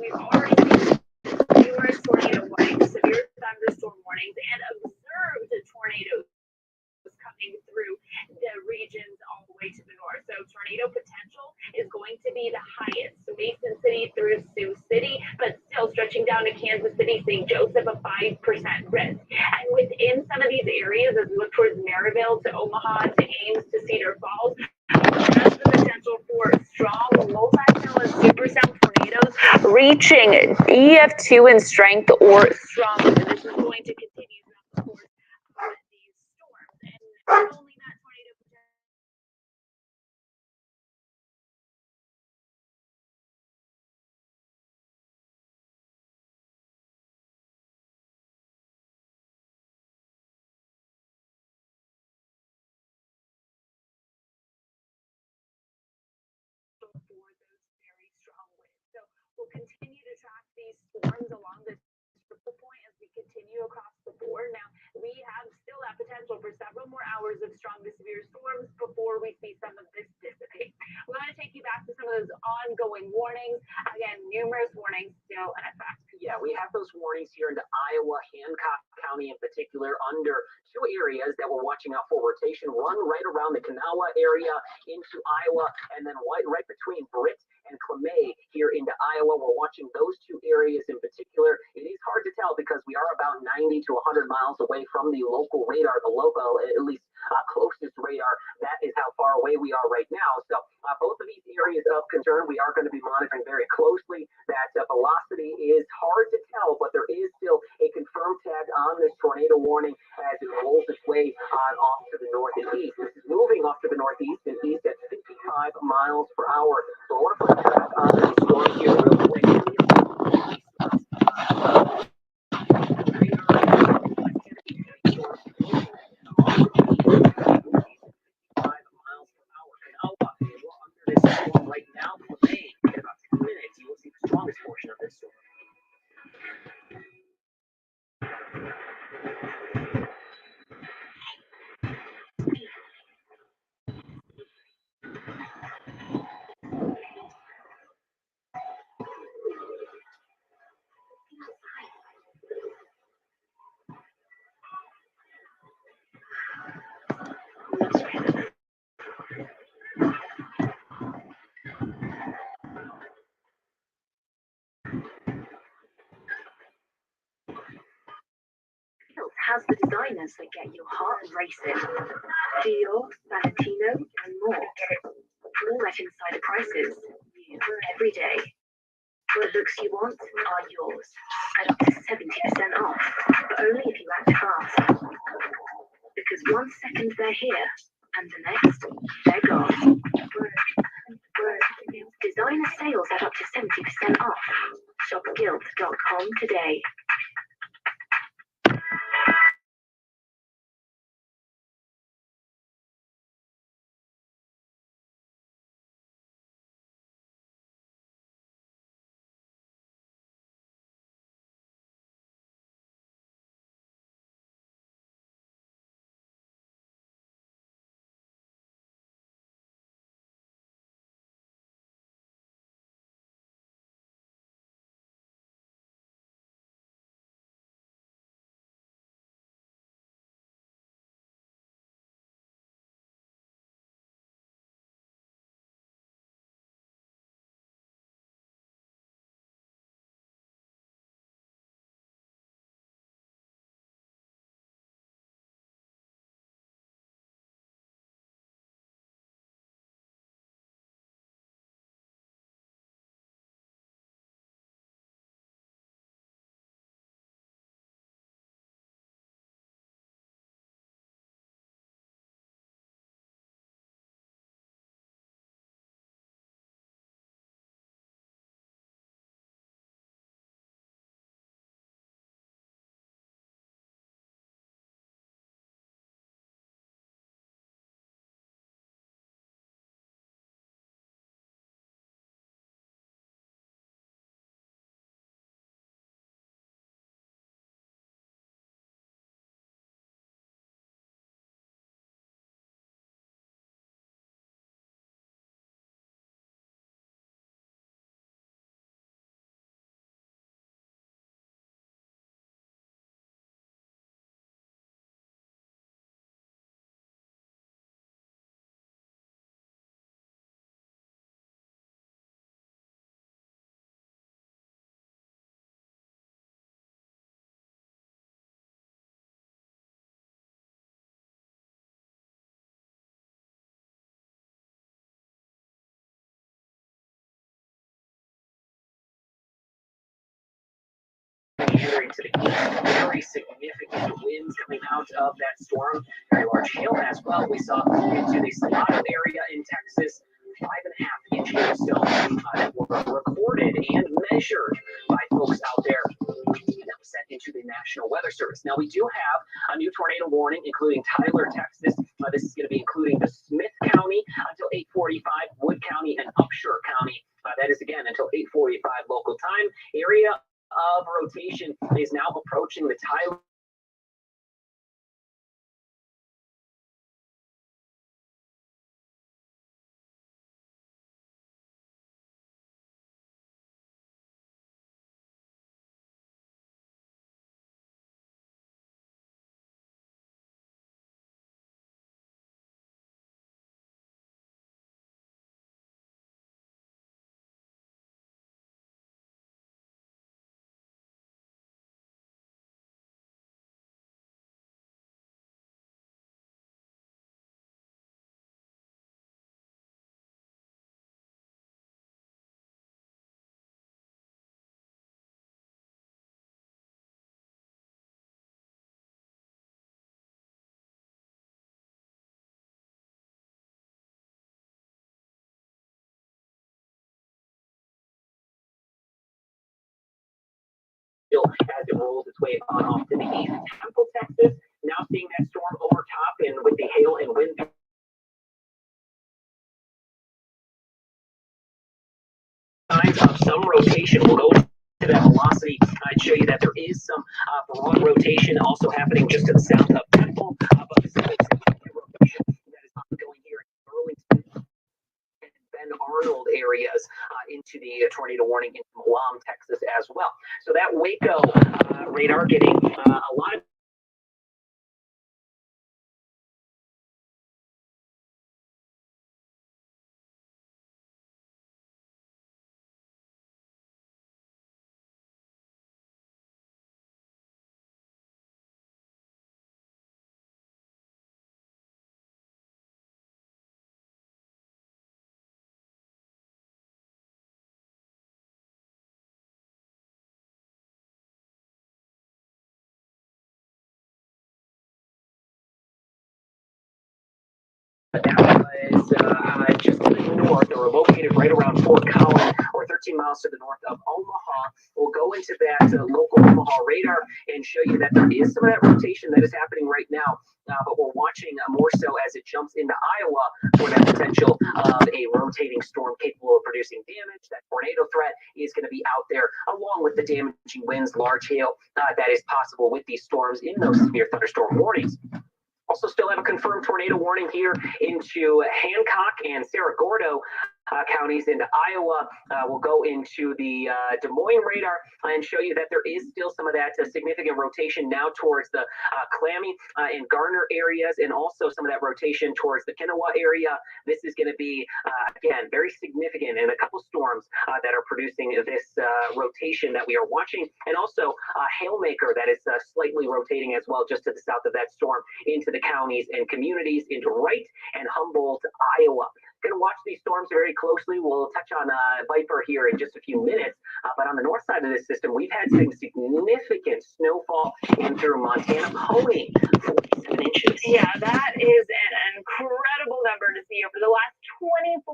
we've already seen numerous tornado warnings, severe thunderstorm warnings, and observed tornadoes coming through the regions all the way to the north. So tornado potential is going to be the highest. So Mason City through Sioux City, but still stretching down to Kansas City, St. Joseph, a 5% risk. And within some of these areas, as we look towards Maryville to Omaha to Ames to Cedar Falls, has the potential for strong multi-cell and supercell tornadoes reaching EF2 in strength or stronger. This is going to continue throughout the course of these storms. And not only that, tornado potential is going to continue for those very strong winds. So we'll continue to track these storms along this triple point as we continue across the board. Now, we have still that potential for several more hours of strong to severe storms before we see some of this dissipate. We're going to take you back to some of those ongoing warnings. Again, numerous warnings still in effect. Yeah, we have those warnings here into Iowa, Hancock County in particular, under two areas that we're watching out for rotation. One right around the Kanawha area into Iowa, and then right between Britt and Clemay here into Iowa. We're watching those two areas in particular. It is hard to tell because we are about 90 to 100 miles away from the local radar, the local, at least closest radar. That is how far away we are right now. So both of these areas of concern, we are going to be monitoring very closely. That velocity is hard to tell, but there is still a confirmed tag on this tornado warning as it rolls its way on off to the north and east. This is moving off to the northeast and east at 55 miles per hour. So I want to put a track on this storm here real quick. Right now, Clemay, in about 2 minutes, you will see the strongest portion of this storm. Has the designers that get your heart racing. Dior, Valentino, and more. All at insider prices. Every day. The looks you want are yours. At up to 70% off. But only if you act fast. Because 1 second they're here, and the next, they're gone. Designer sales at up to 70% off. Shopguild.com today. meandering to the east. Very significant winds coming out of that storm. Very large hail as well. We saw into the Salado area in Texas. 5.5 inch hailstones that were recorded and measured by folks out there. That was sent into the National Weather Service. Now, we do have a new tornado warning, including Tyler, Texas. This is going to be including the Smith County until 8:45, Wood County, and Upshur County. That is, again, until 8:45 local time. Area of rotation is now approaching the Tyler. As it rolls its way on off to the east. Temple, Texas, now seeing that storm over top and with the hail and wind. Signs of some rotation. We'll go to that velocity. I'd show you that there is some broad rotation also happening just to the south of Temple, but this is a significant rotation that is ongoing here in Burlington and Ben Arnold areas into the tornado warning in Guam, Texas as well. So that Waco radar getting a lot of that was just to the north, or located right around Fort Collins, or 13 miles to the north of Omaha. We'll go into that local Omaha radar and show you that there is some of that rotation that is happening right now, but we're watching more so as it jumps into Iowa for that potential of a rotating storm capable of producing damage. That tornado threat is going to be out there, along with the damaging winds, large hail that is possible with these storms in those severe thunderstorm warnings. Also still have a confirmed tornado warning here into Hancock and Cerro Gordo counties into Iowa. We'll go into the Des Moines radar and show you that there is still some of that significant rotation now towards the Clammy and Garner areas, and also some of that rotation towards the Kanawha area. This is going to be, again, very significant, and a couple storms that are producing this rotation that we are watching, and also Hailmaker that is slightly rotating as well just to the south of that storm into the counties and communities into Wright and Humboldt, Iowa. Going to watch these storms very closely. We'll touch on Viper here in just a few minutes, but on the north side of this system, we've had some significant snowfall in through Montana, Pony, 47 inches. Yeah, that is an incredible number to see over the last 24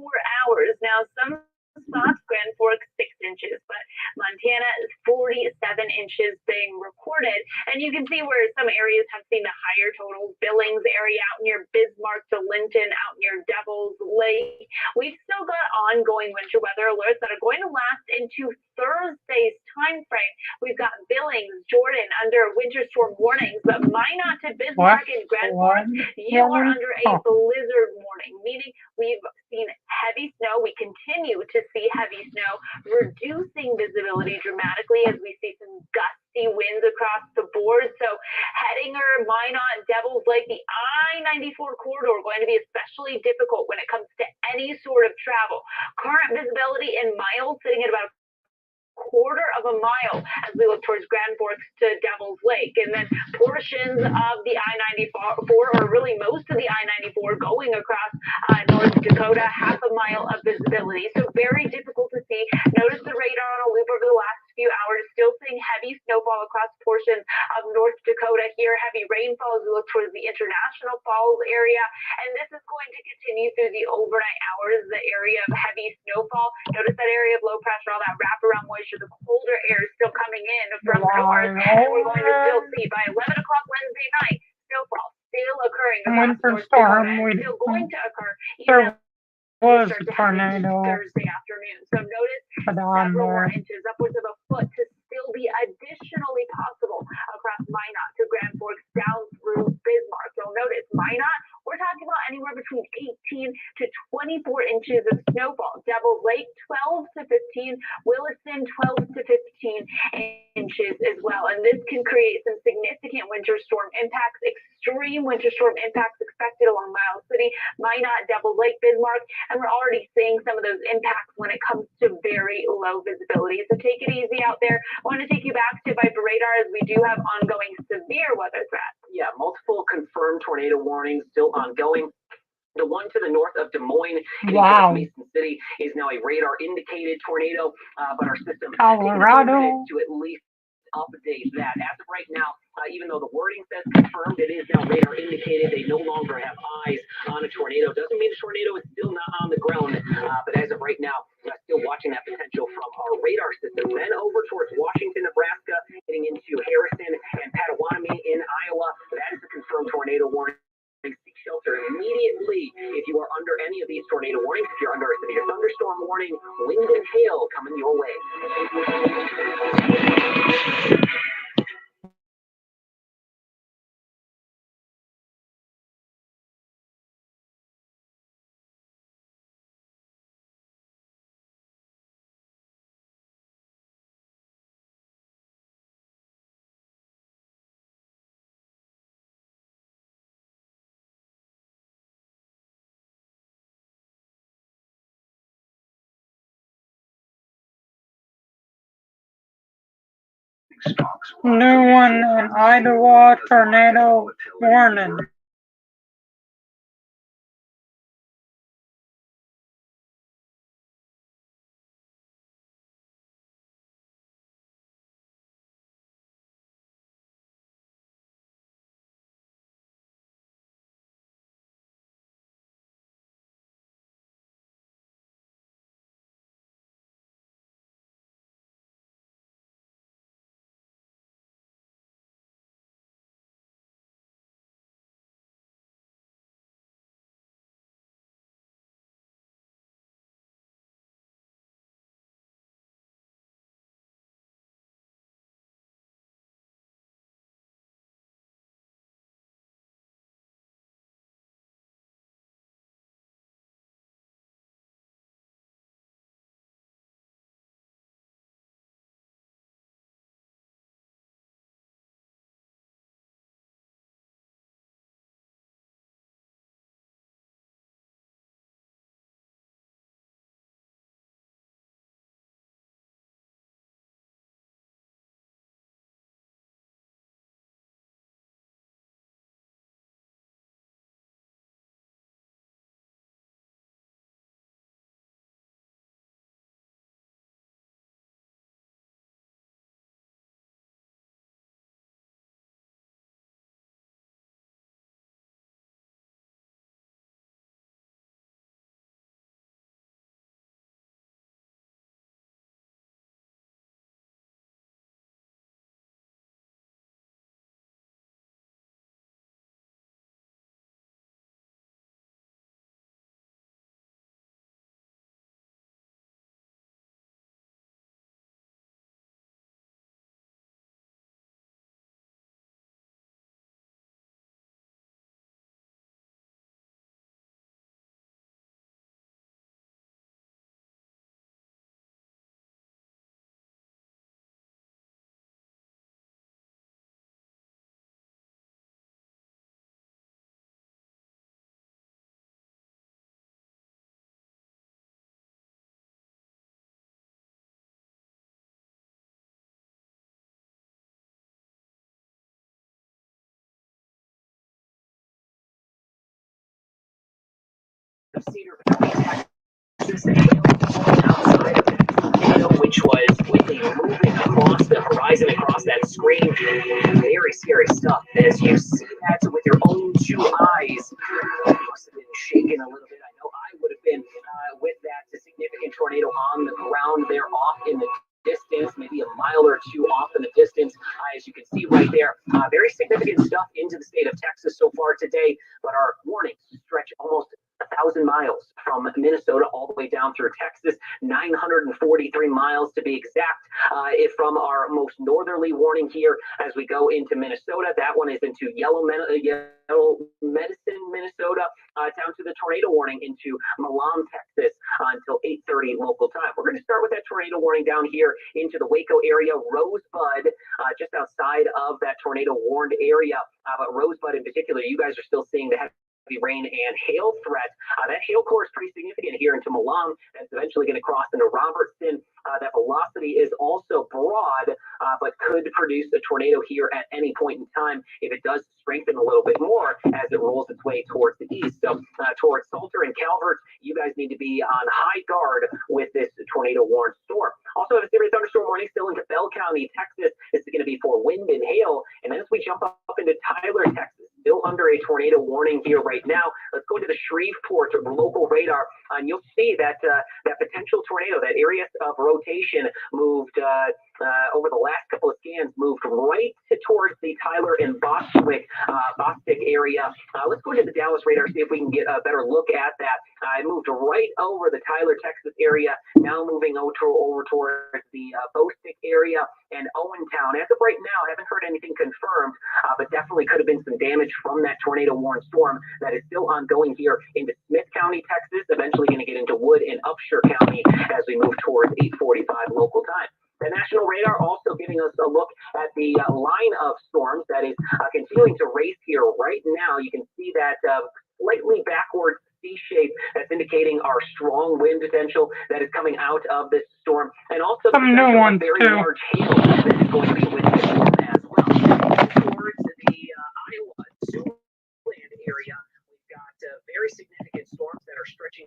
hours. Now, some spots, Grand Forks 6 inches, but Montana is 47 inches being recorded. And you can see where some areas have seen the higher totals. Billings area out near Bismarck to Linton, out near Devil's Lake. We've still got ongoing winter weather alerts that are going to last into Thursday's time frame. We've got Billings, Jordan under winter storm warnings, but Minot to Bismarck and Grand Forks, you are under a blizzard warning, meaning we've seen heavy snow. We continue to see heavy snow, reducing visibility dramatically as we see some gusty winds across the board. So Hettinger, Minot, Devil's Lake, the I-94 corridor going to be especially difficult when it comes to any sort of travel. Current visibility in miles sitting at about quarter of a mile as we look towards Grand Forks to Devil's Lake, and then portions of the I-94, or really most of the I-94 going across North Dakota, half a mile of visibility. So very difficult to see. Notice the radar on a loop over the last few hours, still experiencing heavy snowfall across portions of North Dakota here. Heavy rainfall as we look towards the International Falls area, and this is going to continue through the overnight hours. The area of heavy snowfall. Notice that area of low pressure, all that wraparound moisture. The colder air is still coming in from north, and we're going to still see by 11 o'clock Wednesday night snowfall still occurring across North Dakota, and still going to occur even was a tornado Thursday afternoon. So notice several more inches, upwards of a foot, to still be additionally possible across Minot to Grand Forks down through Bismarck. You'll notice Minot, we're talking about anywhere between 18 to 24 inches of snowfall. Devil Lake, 12 to 15. Williston, 12 to 15 inches as well. And this can create some significant winter storm impacts, extreme winter storm impacts expected along Miles City, Minot, Devil Lake, Bismarck, and we're already seeing some of those impacts when it comes to very low visibility. So take it easy out there. I want to take you back to Viper radar as we do have ongoing severe weather threats. Yeah, multiple confirmed tornado warnings still ongoing. The one to the north of Des Moines in Mason City is now a radar indicated tornado, but our system Colorado to at least update that. As of right now, even though the wording says confirmed, it is now radar indicated. They no longer have eyes on a tornado. Doesn't mean the tornado is still not on the ground, but as of right now, still watching that potential from our radar system. Then over towards Washington, Nebraska, getting into Harrison and Patawanamie in Iowa. That is a confirmed tornado warning. Seek shelter immediately if you are under any of these tornado warnings. If you're under a severe thunderstorm warning, wind and hail coming your way. New one in Idaho, tornado warning. Cedar Valley, Texas, outside of the tornado, which was quickly moving across the horizon. rising across that screen. Very scary stuff. As you see that with your own two eyes, you must have been shaken a little bit. I know I would have been with that significant tornado on the ground there off in the distance, maybe a mile or two off in the distance, as you can see right there. Very significant stuff into the state of Texas so far today, but our warnings stretch almost 1,000 miles from Minnesota all the way down through Texas, 943 miles to be exact. From our most northerly warning here as we go into Minnesota, that one is into Yellow Medicine, Minnesota, down to the tornado warning into Milan, Texas, until 8:30 local time. We're going to start with that tornado warning down here into the Waco area, Rosebud, just outside of that tornado warned area. But Rosebud in particular, you guys are still seeing the heavy rain and hail threat. That hail core is pretty significant here into Milan. That's eventually going to cross into Robertson. That velocity is also broad, but could produce a tornado here at any point in time if it does strengthen a little bit more as it rolls its way towards the east. So towards Salter and Calvert, you guys need to be on high guard with this tornado warned storm. Also have a severe thunderstorm warning still into Bell County, Texas. This is going to be for wind and hail. And then as we jump up into Tyler, Texas, still under a tornado warning here right now. Let's go to the Shreveport local radar, and you'll see that that potential tornado, that area of rotation moved over the last couple of scans, moved right towards the Tyler and Bostwick area. Let's go to the Dallas radar, see if we can get a better look at that. It moved right over the Tyler, Texas area, now moving over towards the Bostwick area and Owentown. As of right now, I haven't heard anything confirmed, but definitely could have been some damage from that tornado warned storm that is still ongoing here into Smith County, Texas, eventually going to get into Wood and Upshur County as we move towards 8:45 local time. The national radar also giving us a look at the line of storms that is continuing to race here right now. You can see that slightly backwards C shape that's indicating our strong wind potential that is coming out of this storm, and also some new ones very too. large hail that is going to be with this storm as well. Towards the Iowa Siouxland area, we've got very significant storms that are stretching.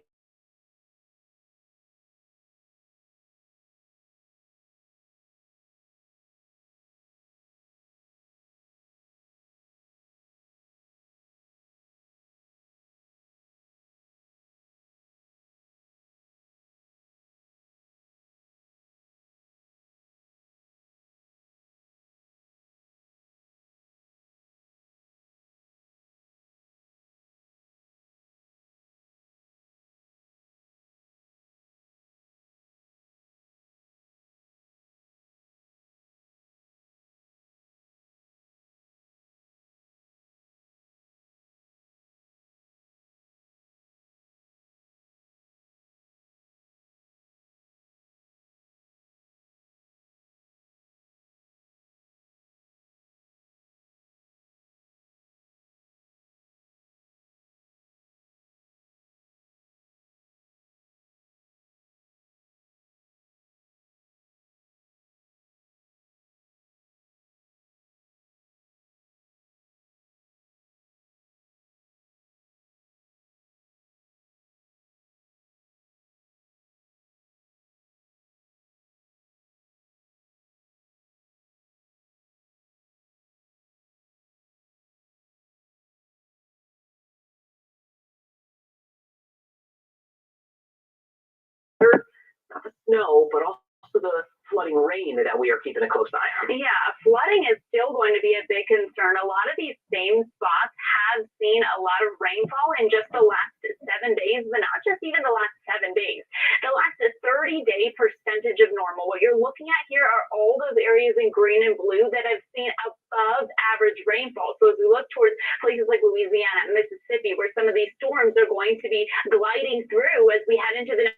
Not the snow, but also the flooding rain that we are keeping a close eye on. Yeah, flooding is still going to be a big concern. A lot of these same spots have seen a lot of rainfall in just the last 7 days, but not just even the last 7 days. The last 30-day percentage of normal. What you're looking at here are all those areas in green and blue that have seen above average rainfall. So as we look towards places like Louisiana and Mississippi, where some of these storms are going to be gliding through as we head into the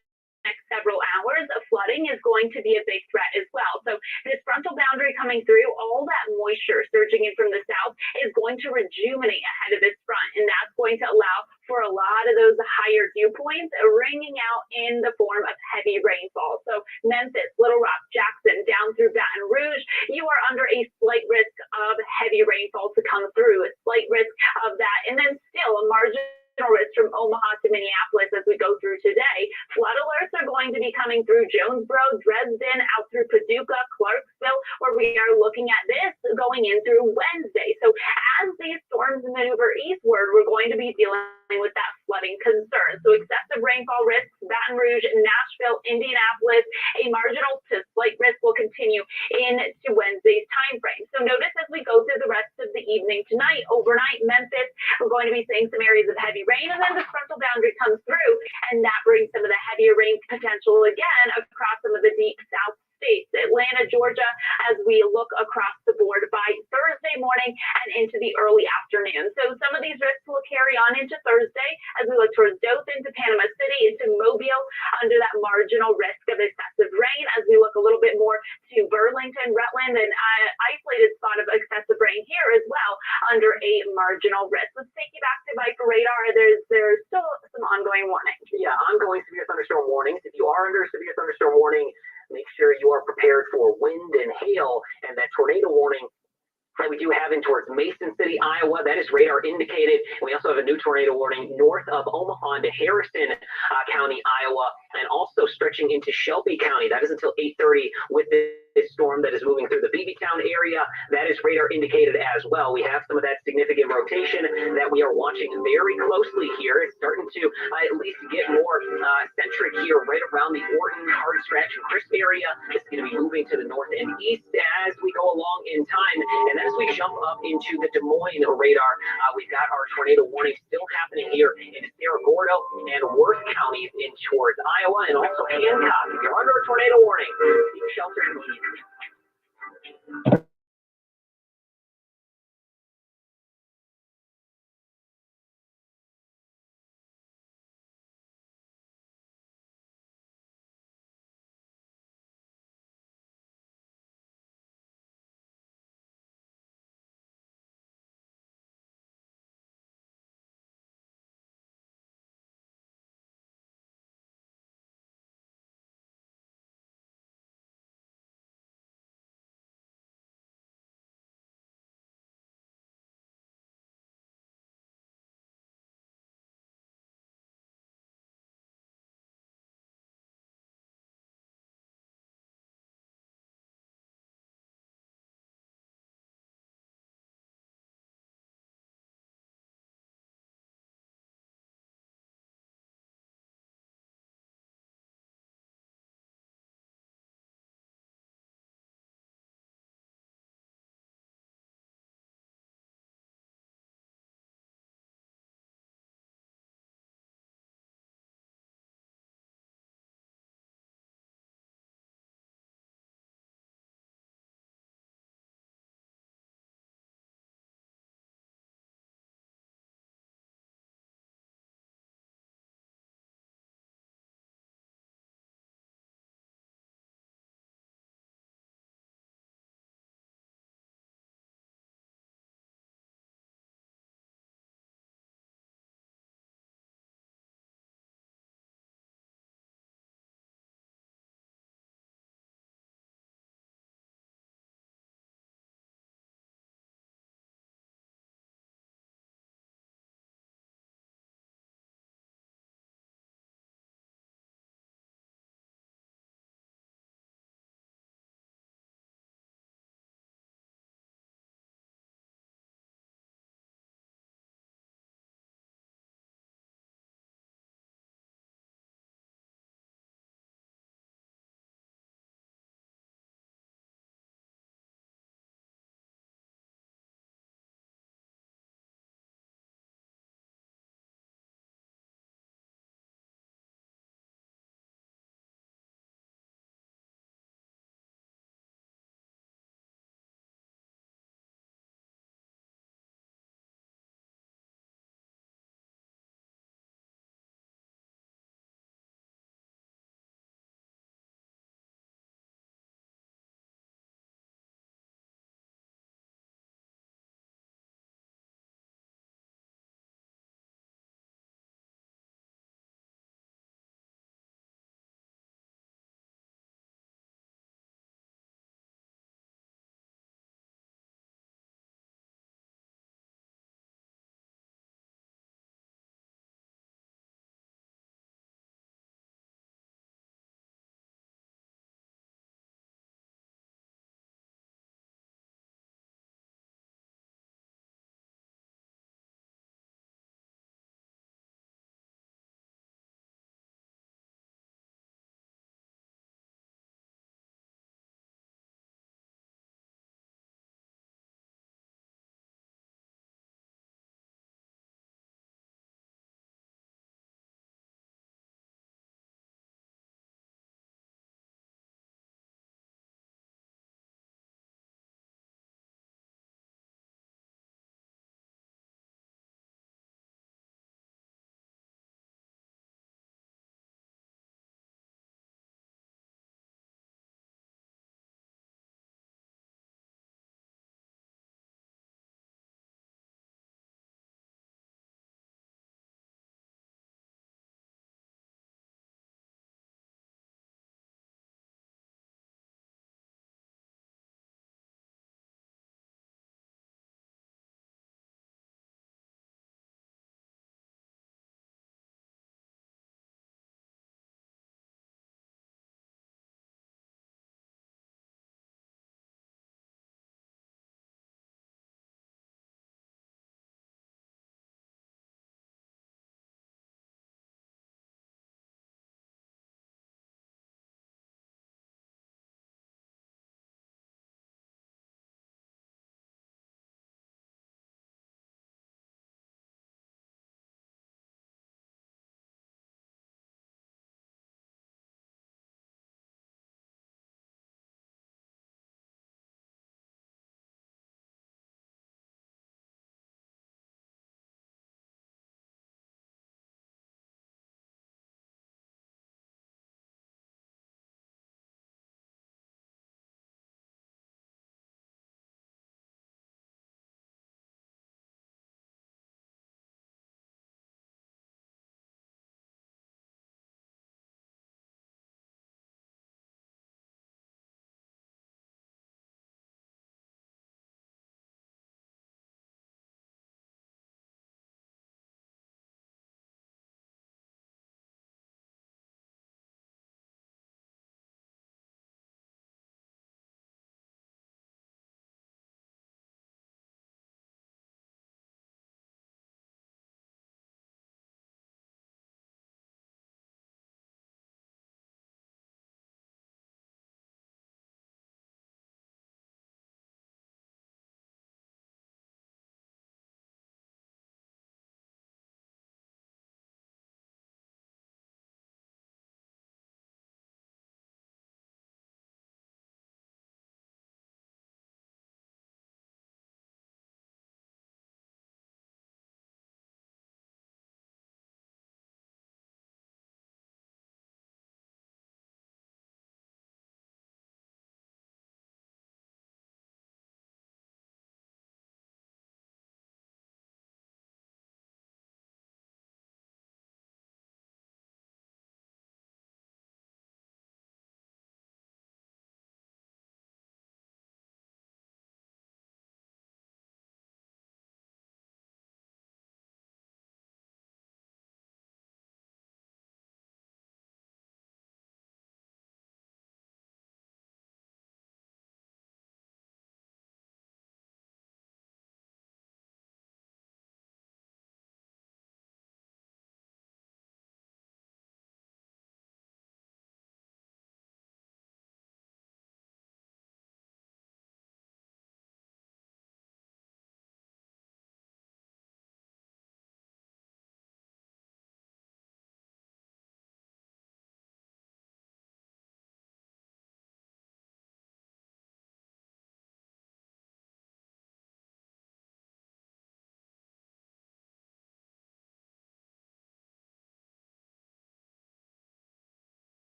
next several hours, flooding is going to be a big threat as well. So this frontal boundary coming through, all that moisture surging in from the south is going to rejuvenate ahead of this front, and that's going to allow for a lot of those higher dew points ringing out in the form of heavy rainfall. So Memphis, Little Rock, Jackson, down through Baton Rouge, you are under a slight risk of heavy rainfall to come through, a slight risk of that, and then still a margin risk from Omaha to Minneapolis as we go through today. Flood alerts are going to be coming through Jonesboro, Dresden, out through Paducah, Clarksville. We're where we are looking at this going in through Wednesday. So as these storms maneuver eastward, we're going to be dealing with that flooding concern. So excessive rainfall risks, Baton Rouge, Nashville, Indianapolis, a marginal to slight risk will continue into Wednesday's time frame. So notice as we go through the rest of the evening tonight, overnight, Memphis, we're going to be seeing some areas of heavy rain, and then the frontal boundary comes through, and that brings some of the heavier rain potential again across some of the deep south states. Atlanta, Georgia, as we look across the board by Thursday morning and into the early afternoon. So some of these risks will carry on into Thursday as we look towards Dothan, to Panama City, into Mobile, under that marginal risk of excessive rain. As we look a little bit more to Burlington, Rutland, and isolated spot of excessive rain here as well, under a marginal risk. Let's take you back to Viper radar. There's still some ongoing warnings. Yeah, ongoing severe thunderstorm warnings. If you are under severe thunderstorm warning, make sure you are prepared for wind and hail, and that tornado warning that we do have in towards Mason City, Iowa. That is radar indicated. We also have a new tornado warning north of Omaha into Harrison County, Iowa, and also stretching into Shelby County. That is until 8:30 with this storm that is moving through the Beebeetown area. That is radar indicated as well. We have some of that significant rotation that we are watching very closely here. It's starting to at least get more centric here right around the Orton, Hard Scratch, and Crisp area. It's going to be moving to the north and east as we go along in time. And as we jump up into the Des Moines radar, we've got our tornado warning still happening here in Cerro Gordo and Worth counties in towards Iowa, and also Hancock. If you're under a tornado warning, seek shelter immediately.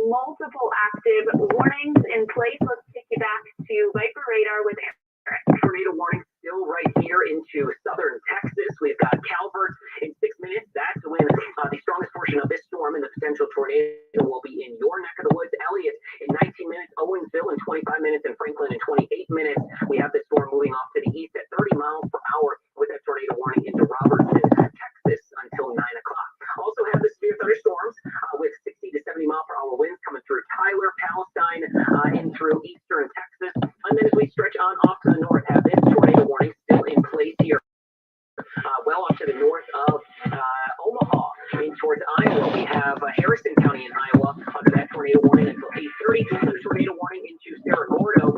multiple active warnings in place. Let's take you back to Viper Radar with Eric. Tornado warning still right here into southern Texas. We've got Calvert in 6 minutes. That's when the strongest portion of this storm and the potential tornado will be in your neck of the woods. Elliott in 19 minutes, Owensville in 25 minutes, and Franklin in 28 minutes. We have this storm moving off to the east at 30 miles per hour with that tornado warning into Robertson, Texas until 9 o'clock. Also have the severe thunderstorms with 60 to 70 mile per hour winds coming through Tyler, Palestine, in through eastern Texas. And then as we stretch on off to the north, have this tornado warning still in place here. Well off to the north of Omaha in towards Iowa. We have Harrison County in Iowa under that tornado warning until 8:30. Another tornado warning into Cerro Gordo,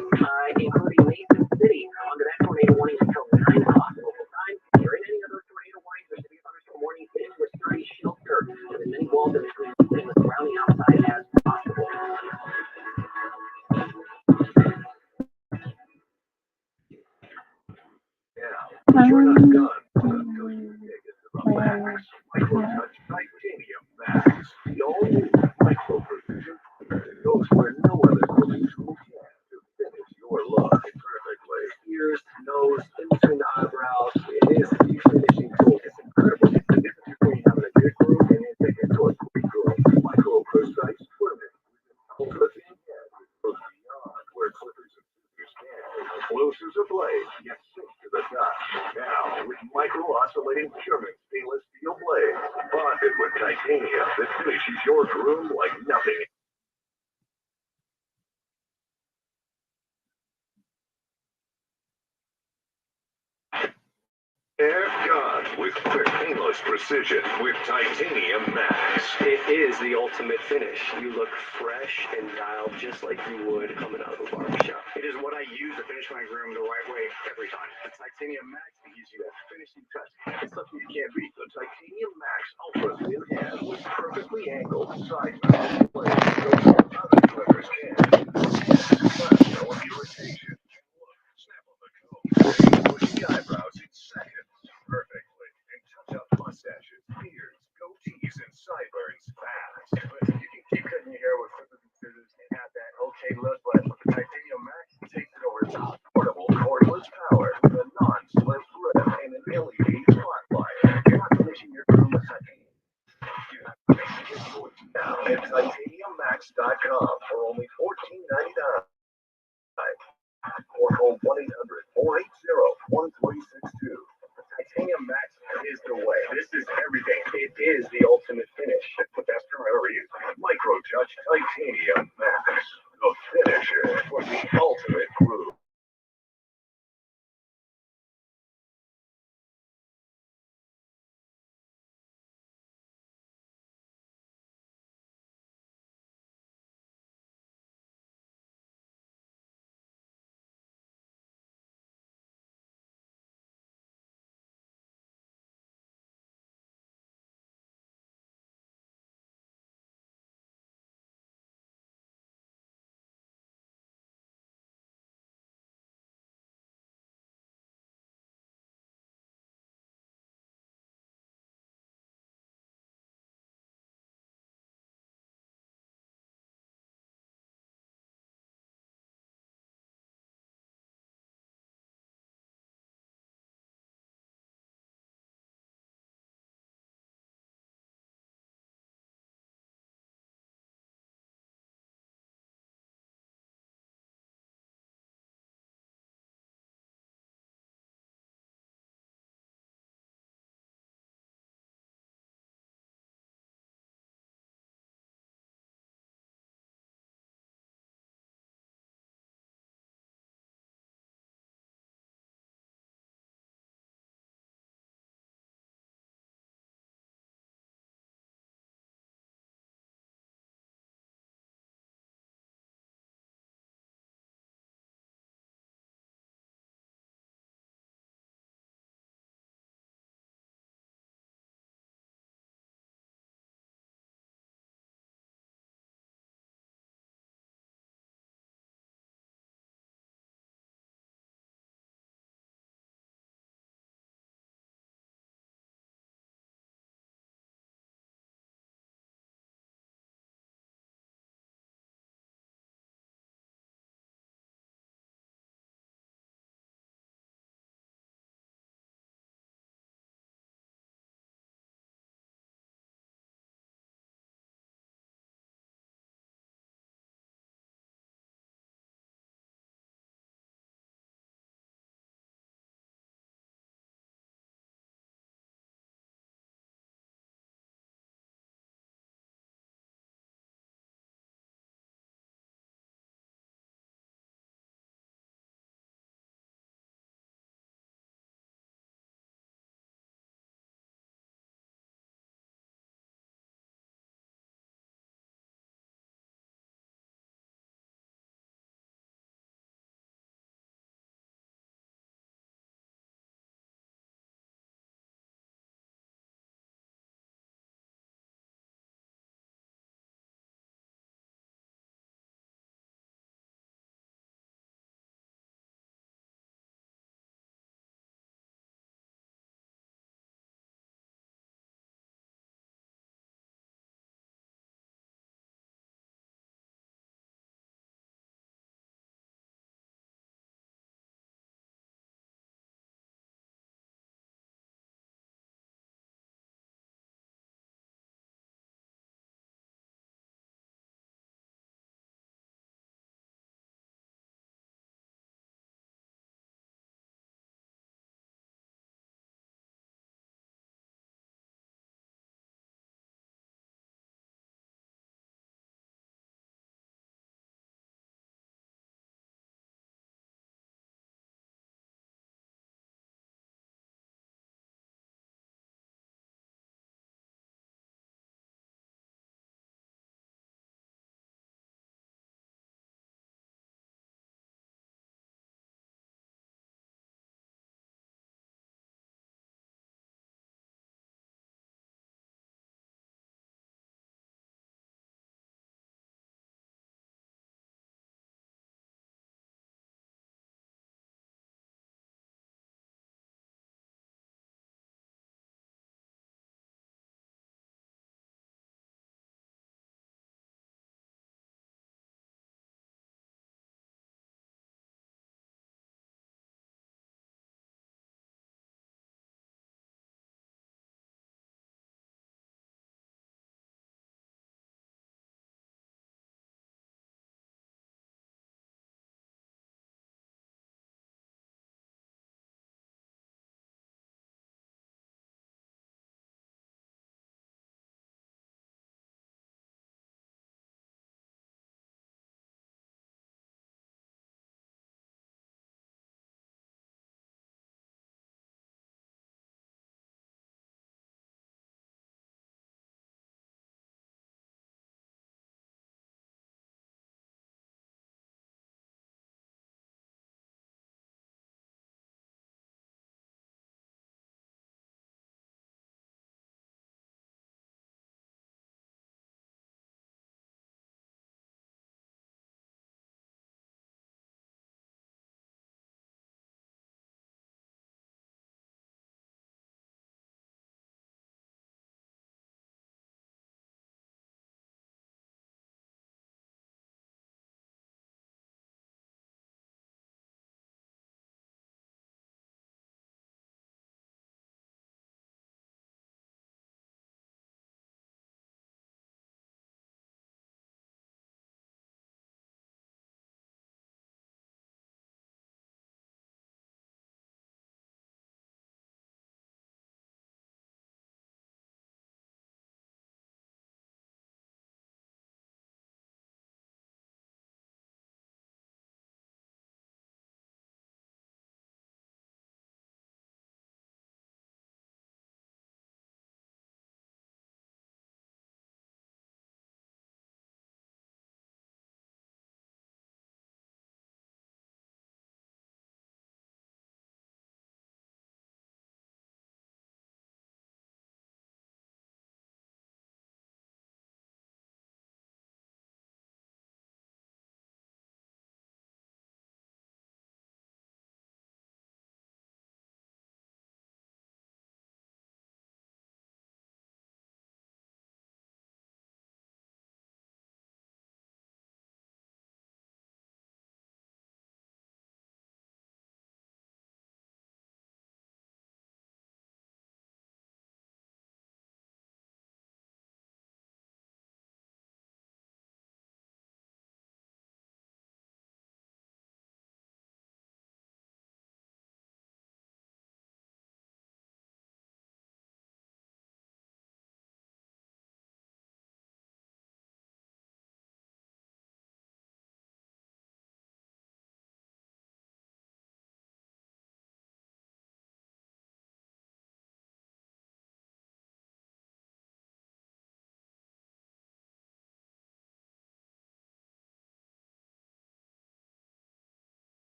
including Mason City under that tornado warning until 9 o'clock local time. If you're in any of those tornado warnings or severe thunderstorm warnings, get into a sturdy shelter with as many walls in between and surrounding outside as possible. If you're not done, until you dig into the max. Micro-touch titanium max. The all-new micro-precision that goes where no other coating tool can to finish your look perfectly. Ears, nose, in between the eyebrows. It is the finishing tool. It's incredible. It's the difference between having a good groove and then taking it to a great groove. Micro-precise trimming. Clipping again goes beyond where clippers and scissors can. Close as a blade, yet sink to the top. Now, with micro-oscillating German stainless steel blades, bonded with titanium that finishes your groove like nothing. Air guns with quick, painless precision with titanium max. It is the ultimate finish. You look fresh and dialed just like you would coming out of a barbershop. It is what I use to finish my groom the right way every time. The titanium max gives you that finishing touch. It's something you can't beat. The titanium max ultra thin head with perfectly angled side mount blades. Those other clippers can. No irritation. Look, snap on the comb. Bushy eyebrows in seconds. Perfectly. And touch up mustaches, beards, goatees, and sideburns fast. Listen, you can keep cutting your hair with clippers and scissors and have that okay look, but with the titanium max, takes it over the top. Portable cordless power with a non-slip grip and an LED spotlight. You're not finishing your groom with titanium. You're not finishing your yours now at titaniummax.com for only $14.99. Or call 1-800-480-1362. Titanium Max is the way. This is everything. It is the ultimate finish. Put that term wherever you use. Micro Touch Titanium Max. The finisher for the ultimate groove.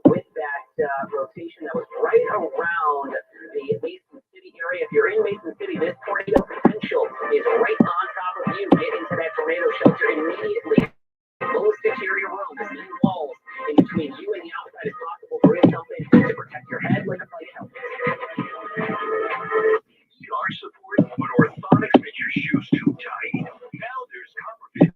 with that rotation that was right around the Mason City area. If you're in Mason City, this tornado potential is right on top of you. Get into that tornado shelter immediately. Lowest exterior room, as many walls in between you and the outside as possible. Bring something to protect your head like a flight helmet. Our support, but orthotics make your shoes too tight. Now there's copper.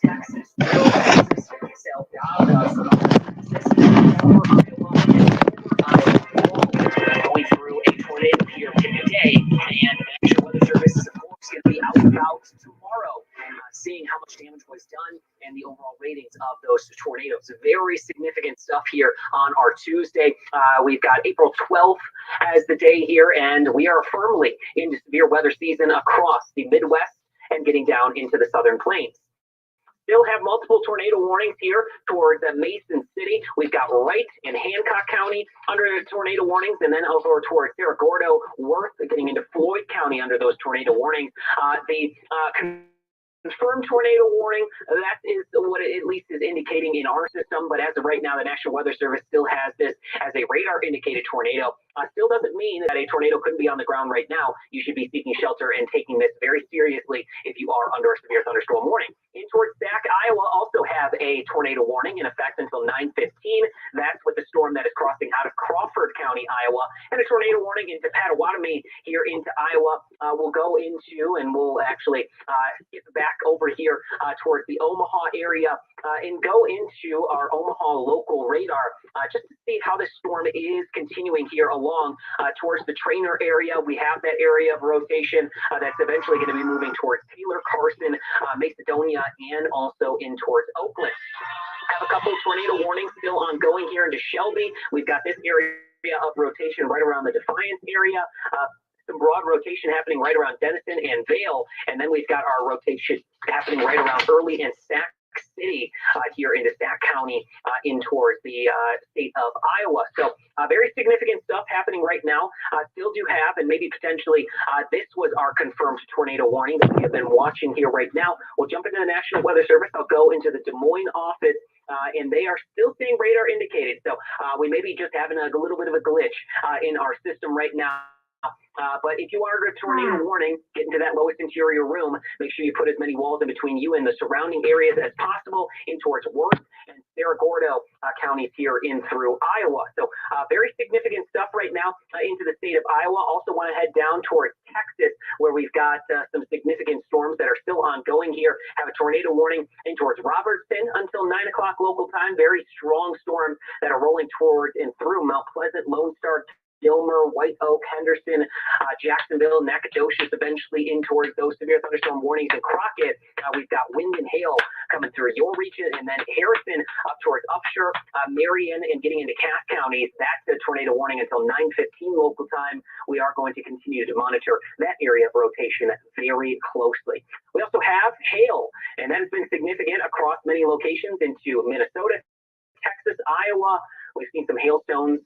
Texas. Self-doubt, going through a tornado here today, and the National Weather Service is, of course, going to be out and about tomorrow, seeing how much damage was done and the overall ratings of those tornadoes. Very significant stuff here on our Tuesday. We've got April 12th as the day here, and we are firmly into severe weather season across the Midwest and getting down into the Southern Plains. Still have multiple tornado warnings here toward Mason City. We've got Wright and Hancock County under the tornado warnings, and then over toward Cerro Gordo, Worth, getting into Floyd County under those tornado warnings. The confirmed tornado warning, that is what it at least is indicating in our system, but as of right now, the National Weather Service still has this as a radar indicated tornado. Still doesn't mean that a tornado couldn't be on the ground right now. You should be seeking shelter and taking this very seriously if you are under a severe thunderstorm warning. In towards Sac, Iowa also have a tornado warning in effect until 9:15. That's with the storm that is crossing out of Crawford County, Iowa, and a tornado warning into Potawatomi here into Iowa. We'll go into and we'll actually get back over here towards the Omaha area and go into our Omaha local radar just to see how this storm is continuing here along along towards the Trainer area. We have that area of rotation that's eventually going to be moving towards Taylor, Carson, Macedonia, and also in towards Oakland. Have a couple of tornado warnings still ongoing here into Shelby. We've got this area of rotation right around the Defiance area. Some broad rotation happening right around Denison and Vale, and then we've got our rotation happening right around Early and Sac City here into Sac County in towards the state of Iowa. So very significant stuff happening right now. Still do have, and maybe potentially, this was our confirmed tornado warning that we have been watching here right now. We'll jump into the National Weather Service. I'll go into the Des Moines office. And they are still seeing radar indicated. So we may be just having a little bit of a glitch in our system right now. But if you are under a tornado warning, get into that lowest interior room. Make sure you put as many walls in between you and the surrounding areas as possible in towards Worth and Cerro Gordo counties here in through Iowa. So very significant stuff right now into the state of Iowa. Also want to head down towards Texas, where we've got some significant storms that are still ongoing here. Have a tornado warning in towards Robertson until 9 o'clock local time. Very strong storms that are rolling towards and through Mount Pleasant, Lone Star, Gilmer, White Oak, Henderson, Jacksonville, Nacogdoches, eventually in towards those severe thunderstorm warnings in Crockett. We've got wind and hail coming through your region, and then Harrison up towards Upshur, Marion, and getting into Cass counties. That's a tornado warning until 9:15 local time. We are going to continue to monitor that area of rotation very closely. We also have hail, and that has been significant across many locations into Minnesota, Texas, Iowa. We've seen some hailstones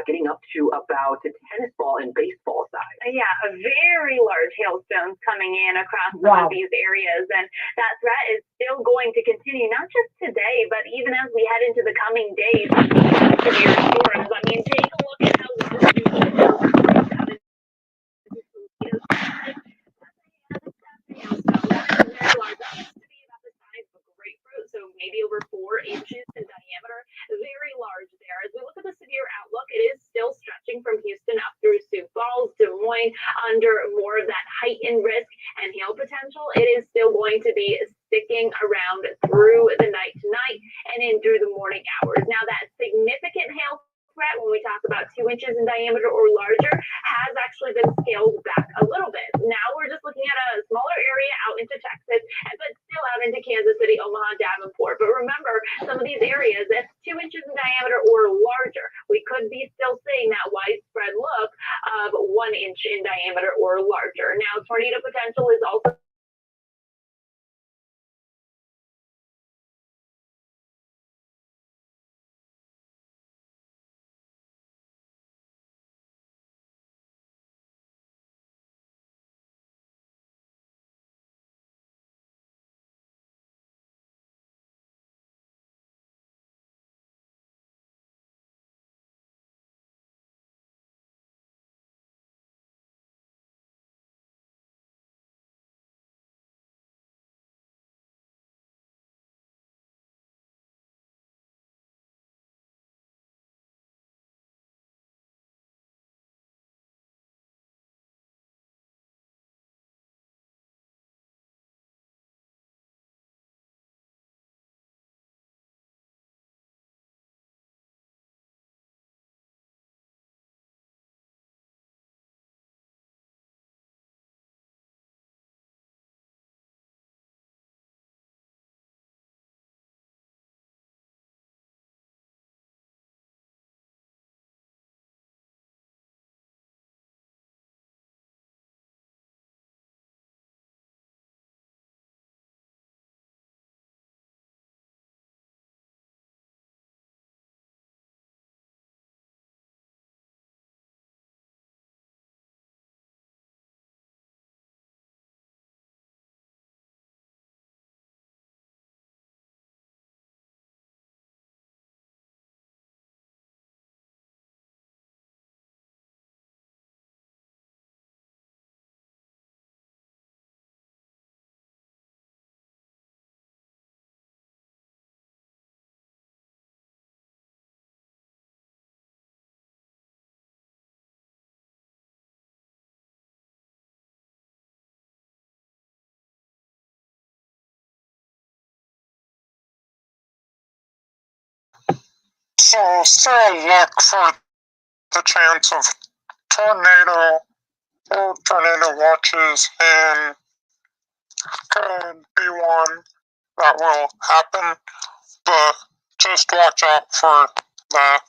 getting up to about a tennis ball and baseball size. Yeah, a very large hailstones coming in across some of these areas. And that threat is still going to continue, not just today, but even as we head into the coming days. Severe storms. I mean, take a look at how so maybe over 4 inches in diameter, very large there. As we look at the severe outlook, it is still stretching from Houston up through Sioux Falls, Des Moines, under more of that heightened risk and hail potential. It is still going to be sticking around through the night tonight and in through the morning hours. Now, that significant hail threat, when we talk about 2 inches in diameter or larger, has actually been scaled back a little bit. Now we're just looking at a smaller area out into Texas, but still out into Kansas City, Omaha, Davenport. But remember, some of these areas, that's 2 inches in diameter or larger. We could be still seeing that widespread look of 1 inch in diameter or larger. Now, tornado potential is also So still look for the chance of tornado or tornado watches, and could be one that will happen, but just watch out for that.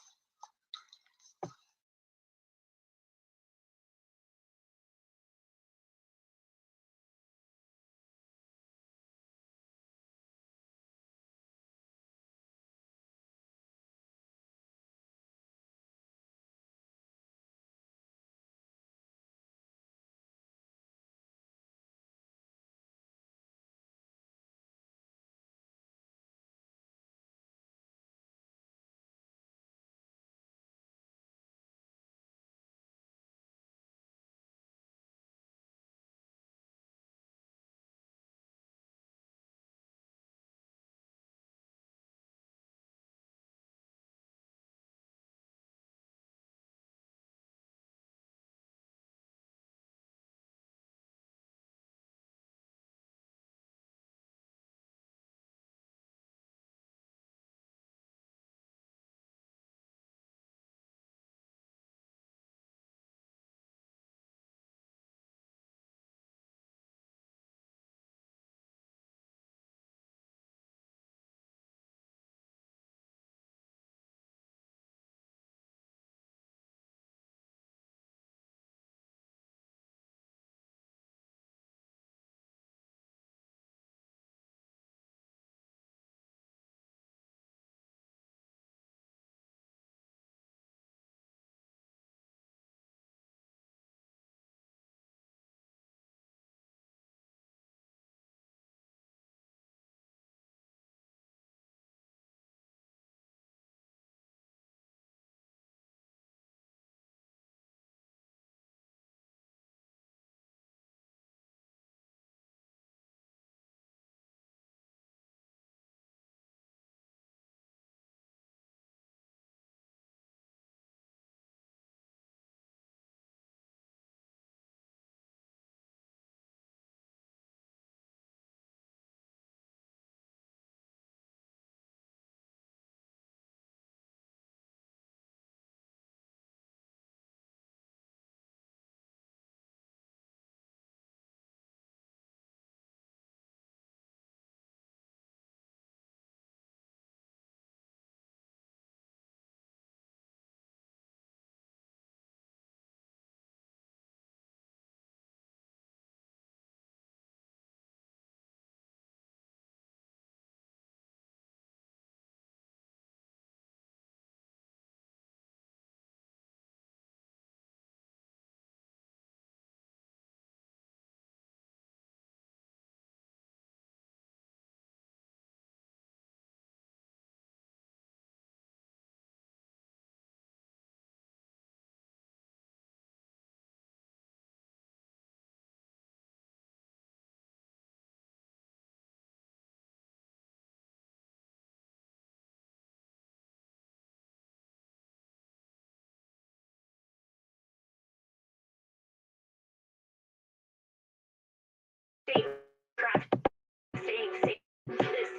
Staying safe. This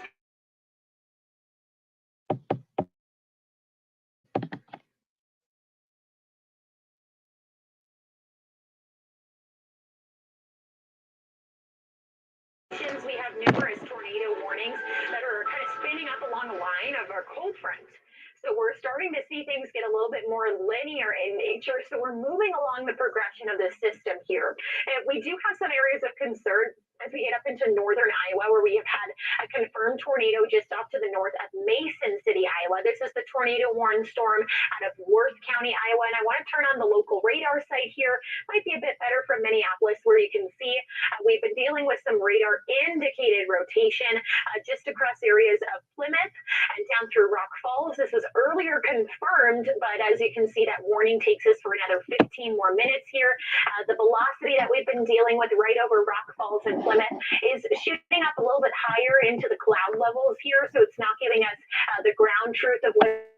we have numerous tornado warnings that are kind of spinning up along the line of our cold front. So we're starting to see things get a little bit more linear in nature. So we're moving along the progression of the system here. And we do have some areas of concern as we get up into northern Iowa, where we have had a confirmed tornado just off to the north of Mason City, Iowa. This is the tornado warning storm out of Worth County, Iowa. And I want to turn on the local radar site here. Might be a bit better from Minneapolis, where you can see we've been dealing with some radar indicated rotation just across areas of Plymouth and down through Rock Falls. This was earlier confirmed, but as you can see, that warning takes us for another 15 more minutes here. The velocity that we've been dealing with right over Rock Falls and Plymouth is shooting up a little bit higher into the cloud levels here, so it's not giving us the ground truth of what.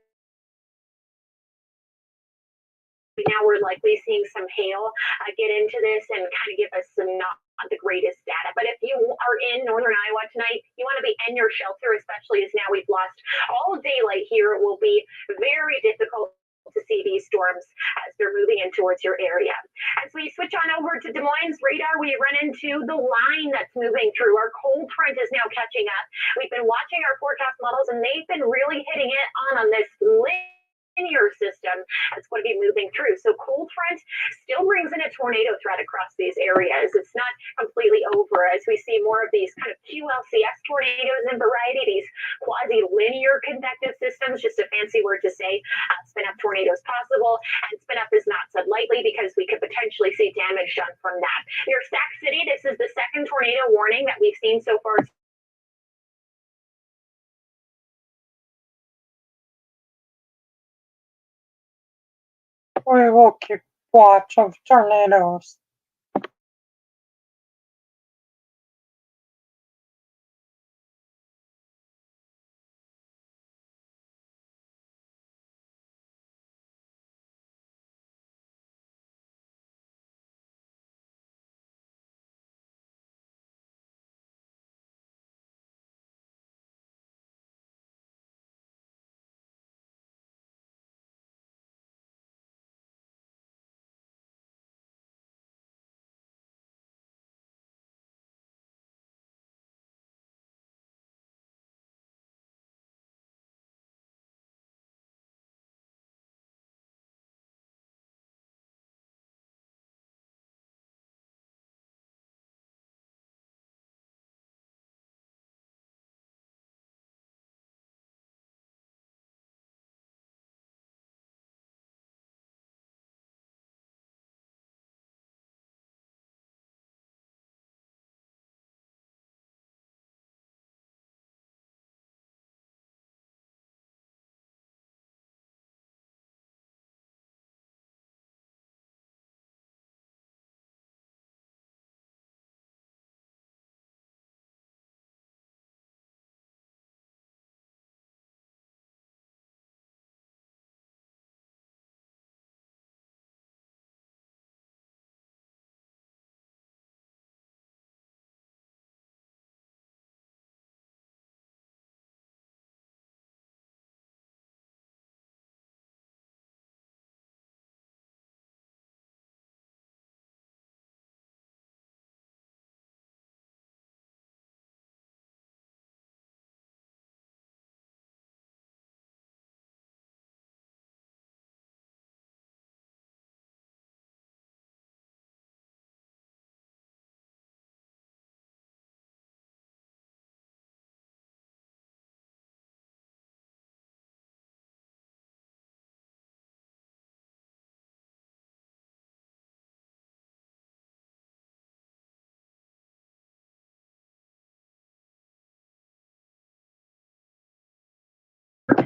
Now we're likely seeing some hail get into this and kind of give us some not the greatest data. But if you are in northern Iowa tonight, you want to be in your shelter, especially as now we've lost all daylight here. It will be very difficult to see these storms as they're moving in towards your area. As we switch on over to Des Moines radar, we run into the line that's moving through. Our cold front is now catching up. We've been watching our forecast models, and they've been really hitting it on this linear system that's going to be moving through. So cold front still brings in a tornado threat across these areas. It's not completely over as we see more of these kind of QLCS tornadoes in variety, these quasi-linear convective systems, just a fancy word to say spin up tornadoes possible. And spin up is not said lightly because we could potentially see damage done from that. Near Sac City, this is the second tornado warning that we've seen so far. We will keep watch of tornadoes.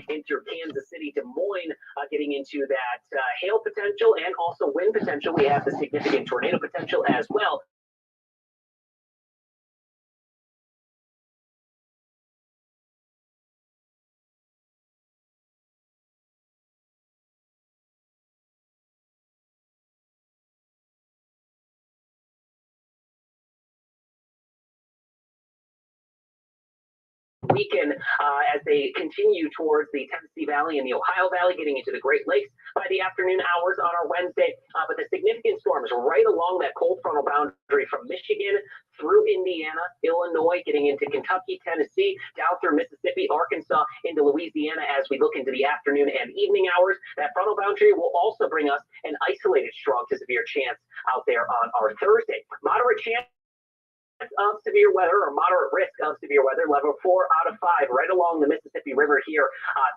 Into Kansas City, Des Moines, getting into that hail potential and also wind potential. We have the significant tornado potential as well. Weaken as they continue towards the Tennessee Valley and the Ohio Valley, getting into the Great Lakes by the afternoon hours on our Wednesday. But the significant storms right along that cold frontal boundary from Michigan through Indiana, Illinois, getting into Kentucky, Tennessee, down through Mississippi, Arkansas, into Louisiana as we look into the afternoon and evening hours. That frontal boundary will also bring us an isolated strong to severe chance out there on our Thursday. Moderate chance of severe weather or moderate risk of severe weather, level 4 out of 5, right along the Mississippi River here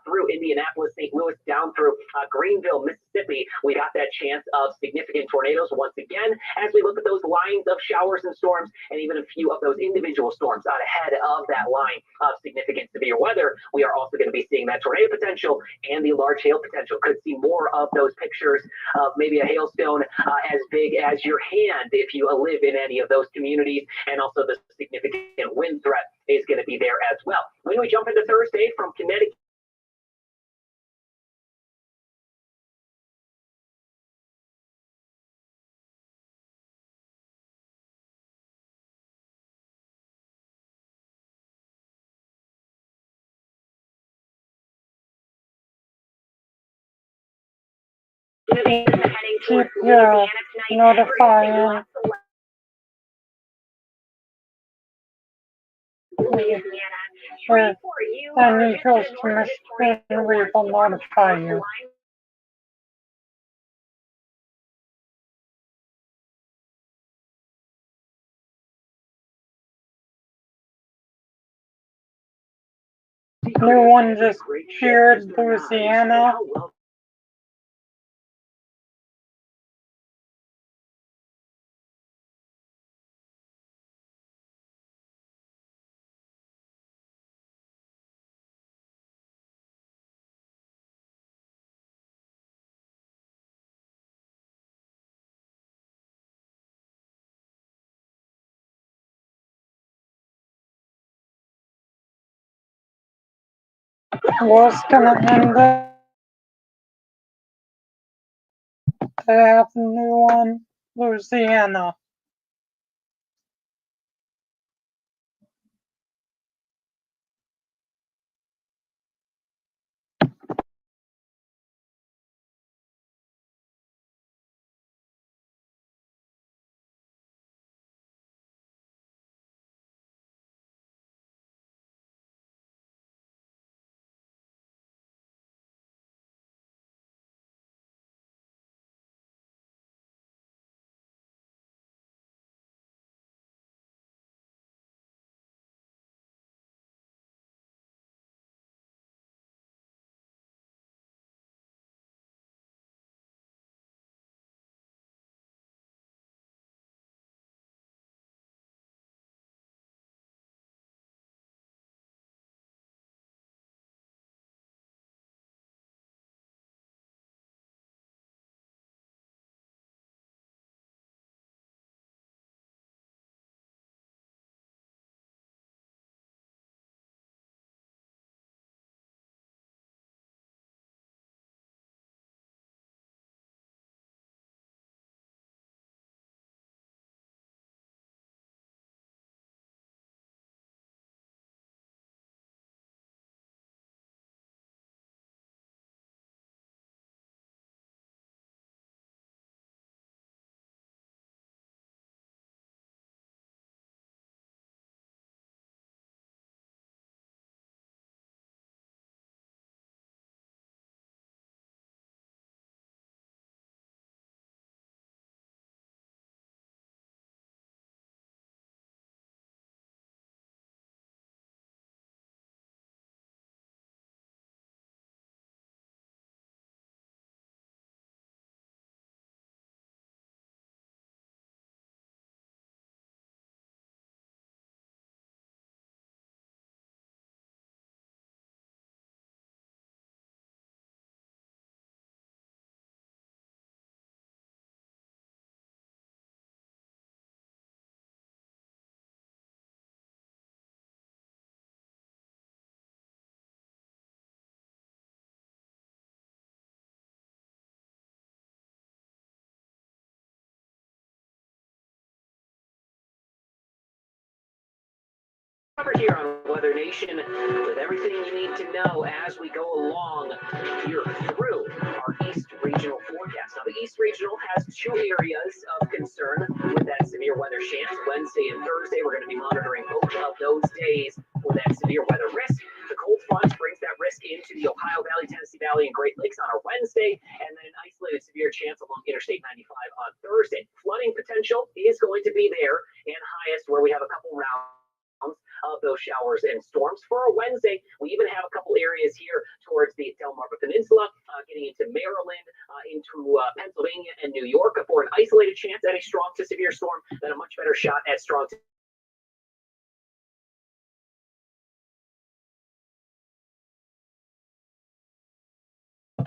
through Indianapolis, St. Louis, down through Greenville, Mississippi. We got that chance of significant tornadoes once again as we look at those lines of showers and storms and even a few of those individual storms out ahead of that line of significant severe weather. We are also going to be seeing that tornado potential and the large hail potential. Could see more of those pictures of maybe a hailstone as big as your hand if you live in any of those communities. And also the significant wind threat is going to be there as well. When we jump into Thursday from Connecticut, heading keep Louisiana tonight. notifying Louisiana. or Shreveport, you are any just coast to to the north of Michigan, the we will notify you. line. New one just appeared, Louisiana. Was gonna end it. They have a new one, Louisiana. Covered here on Weather Nation with everything you need to know as we go along here through our East Regional forecast. Now, the East Regional has two areas of concern with that severe weather chance. Wednesday and Thursday, we're going to be monitoring both of those days for that severe weather risk. The cold front brings that risk into the Ohio Valley, Tennessee Valley, and Great Lakes on our Wednesday, and then an isolated severe chance along Interstate 95 on Thursday. Flooding potential is going to be there and highest where we have a couple rounds of those showers and storms. For a Wednesday, we even have a couple areas here towards the Delmarva Peninsula, getting into Maryland, into Pennsylvania and New York for an isolated chance at a strong to severe storm, then a much better shot at strong to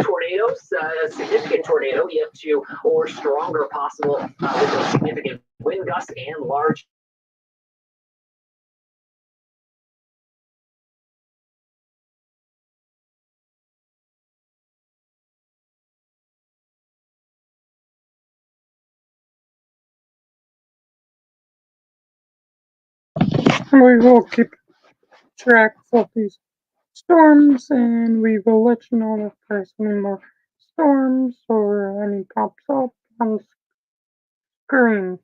tornadoes, significant tornado yet to or stronger possible with those significant wind gusts and large We will keep track of these storms and we will let you know if there's any more storms or any pops up on screen.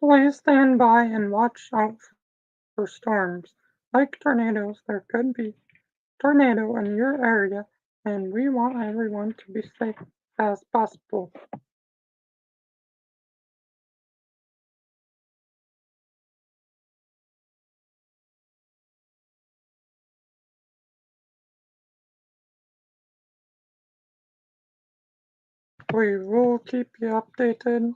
Please stand by and watch out for storms. Like tornadoes, there could be tornado in your area, and we want everyone to be safe as possible. We will keep you updated,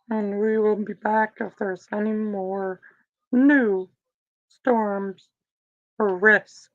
and we will be back if there's any more new storms or risk.